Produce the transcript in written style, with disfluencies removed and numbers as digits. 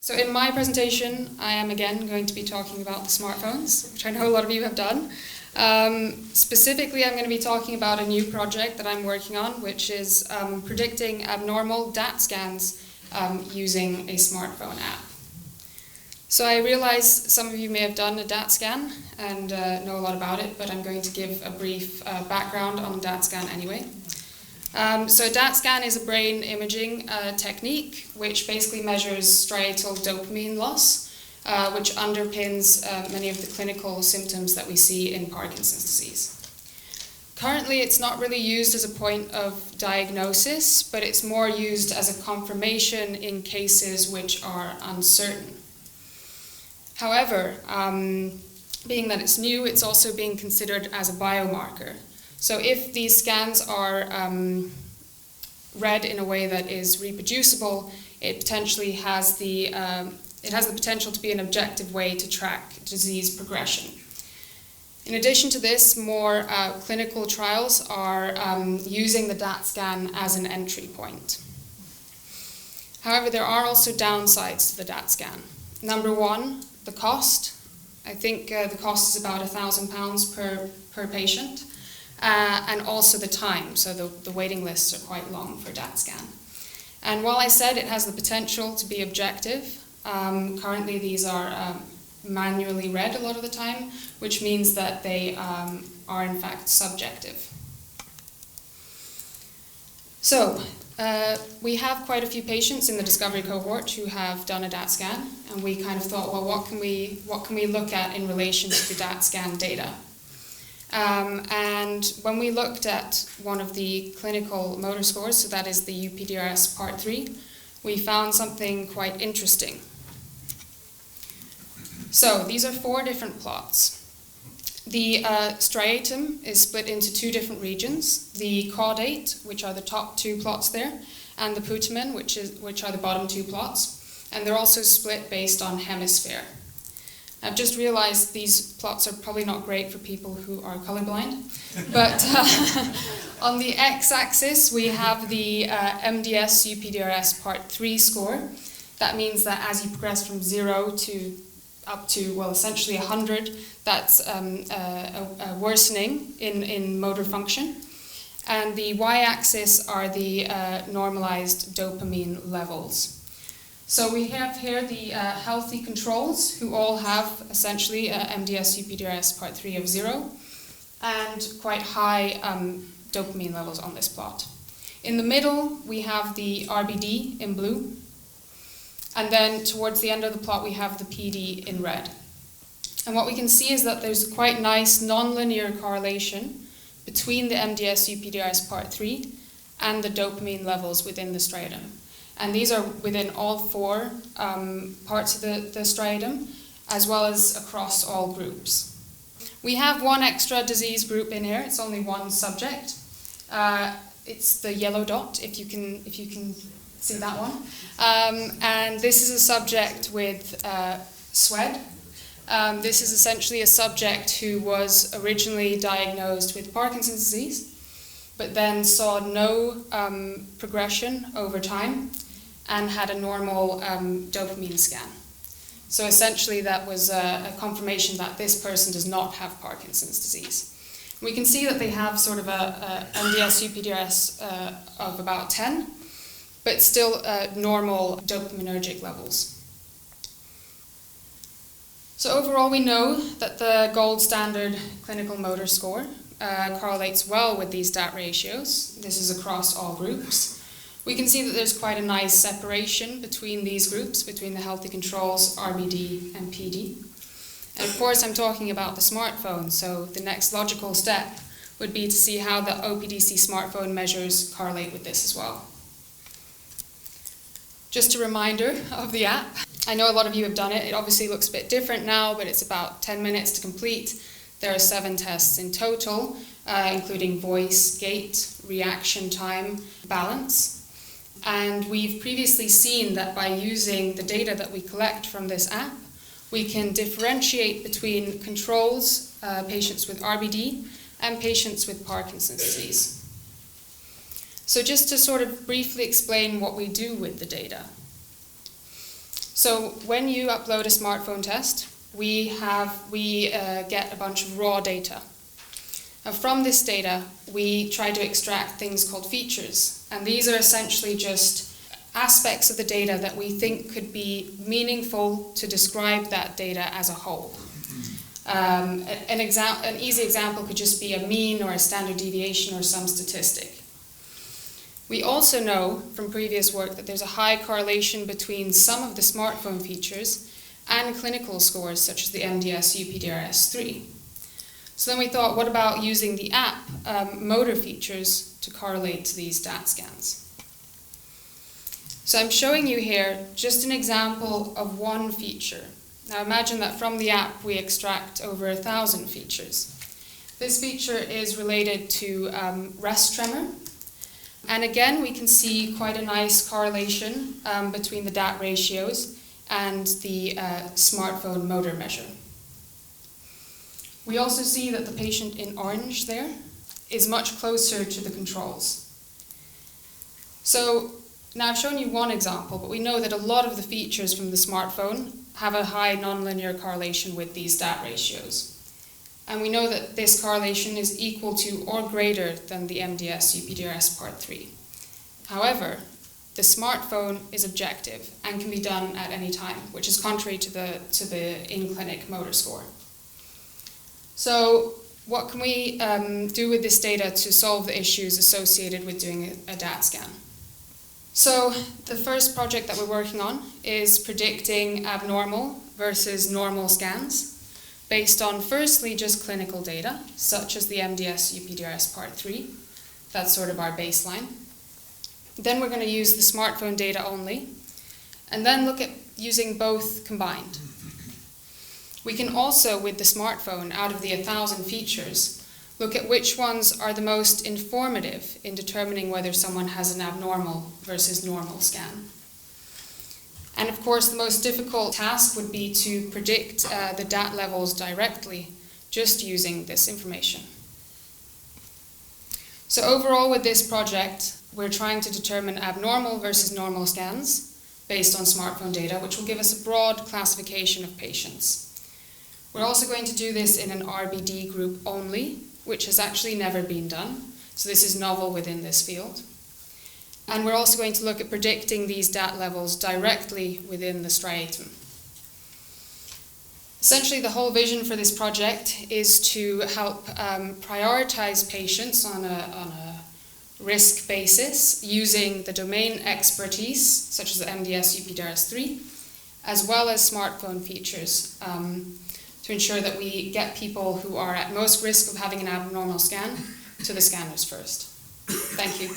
So in my presentation, I am again going to be talking about the smartphones, which I know a lot of you have done. Specifically, I'm going to be talking about a new project that I'm working on, which is predicting abnormal DAT scans using a smartphone app. So I realize some of you may have done a DAT scan and know a lot about it, but I'm going to give a brief background on DAT scan anyway. So a DAT scan is a brain imaging technique which basically measures striatal dopamine loss, which underpins many of the clinical symptoms that we see in Parkinson's disease. Currently, it's not really used as a point of diagnosis, but it's more used as a confirmation in cases which are uncertain. However, being that it's new, it's also being considered as a biomarker. So if these scans are read in a way that is reproducible, it potentially has the potential to be an objective way to track disease progression. In addition to this, more clinical trials are using the DAT scan as an entry point. However, there are also downsides to the DAT scan. Number one, the cost. I think the cost is about £1,000 per patient. And also the time, so the waiting lists are quite long for DAT scan. And while I said it has the potential to be objective, currently these are manually read a lot of the time, which means that they are in fact subjective. So we have quite a few patients in the discovery cohort who have done a DAT scan, and we kind of thought, well, what can we look at in relation to the DAT scan data? And when we looked at one of the clinical motor scores, so that is the UPDRS Part 3, we found something quite interesting. So these are 4 different plots. The striatum is split into 2 different regions, the caudate, which are the top 2 plots there, and the putamen, which are the bottom 2 plots, and they're also split based on hemisphere. I've just realized these plots are probably not great for people who are colorblind, but on the x-axis we have the MDS UPDRS Part 3 score. That means that as you progress from 0 to up to, well, essentially 100, that's a worsening in motor function. And the y-axis are the normalized dopamine levels. So we have here the healthy controls who all have essentially MDS UPDRS Part 3 of 0 and quite high dopamine levels on this plot. In the middle we have the RBD in blue, and then towards the end of the plot we have the PD in red. And what we can see is that there's a quite nice nonlinear correlation between the MDS UPDRS Part 3 and the dopamine levels within the striatum. And these are within all 4 parts of the striatum, as well as across all groups. We have one extra disease group in here. It's only one subject. It's the yellow dot, if you can see that one. And this is a subject with SWED. This is essentially a subject who was originally diagnosed with Parkinson's disease, but then saw no progression over time and had a normal dopamine scan. So essentially that was a confirmation that this person does not have Parkinson's disease. We can see that they have sort of a MDS UPDRS of about 10, but still normal dopaminergic levels. So overall we know that the gold standard clinical motor score correlates well with these DAT ratios. This is across all groups. We can see that there's quite a nice separation between these groups, between the healthy controls, RBD and PD. And of course I'm talking about the smartphone, so the next logical step would be to see how the OPDC smartphone measures correlate with this as well. Just a reminder of the app. I know a lot of you have done it. It obviously looks a bit different now, but it's about 10 minutes to complete. There are 7 tests in total, including voice, gait, reaction time, balance. And we've previously seen that by using the data that we collect from this app, we can differentiate between controls, patients with RBD, and patients with Parkinson's disease. So just to sort of briefly explain what we do with the data. So when you upload a smartphone test, we get a bunch of raw data. Now from this data, we try to extract things called features, and these are essentially just aspects of the data that we think could be meaningful to describe that data as a whole. An easy example could just be a mean or a standard deviation or some statistic. We also know from previous work that there's a high correlation between some of the smartphone features and clinical scores such as the MDS-UPDRS-3. So then we thought, what about using the app motor features to correlate to these DAT scans? So I'm showing you here just an example of one feature. Now imagine that from the app we extract over 1,000 features. This feature is related to rest tremor. And again, we can see quite a nice correlation between the DAT ratios and the smartphone motor measure. We also see that the patient in orange there is much closer to the controls. So now I've shown you one example, but we know that a lot of the features from the smartphone have a high nonlinear correlation with these DAT ratios. And we know that this correlation is equal to or greater than the MDS-UPDRS Part 3. However, the smartphone is objective and can be done at any time, which is contrary to the in-clinic motor score. So what can we do with this data to solve the issues associated with doing a DAT scan? So the first project that we're working on is predicting abnormal versus normal scans based on firstly just clinical data, such as the MDS-UPDRS Part 3. That's sort of our baseline. Then we're going to use the smartphone data only, and then look at using both combined. We can also, with the smartphone, out of the 1,000 features, look at which ones are the most informative in determining whether someone has an abnormal versus normal scan. And of course, the most difficult task would be to predict the DAT levels directly, just using this information. So overall with this project, we're trying to determine abnormal versus normal scans based on smartphone data, which will give us a broad classification of patients. We're also going to do this in an RBD group only, which has actually never been done. So this is novel within this field. And we're also going to look at predicting these DAT levels directly within the striatum. Essentially, the whole vision for this project is to help prioritize patients on a risk basis using the domain expertise, such as the MDS-UPDRS-3, as well as smartphone features to ensure that we get people who are at most risk of having an abnormal scan to the scanners first. Thank you.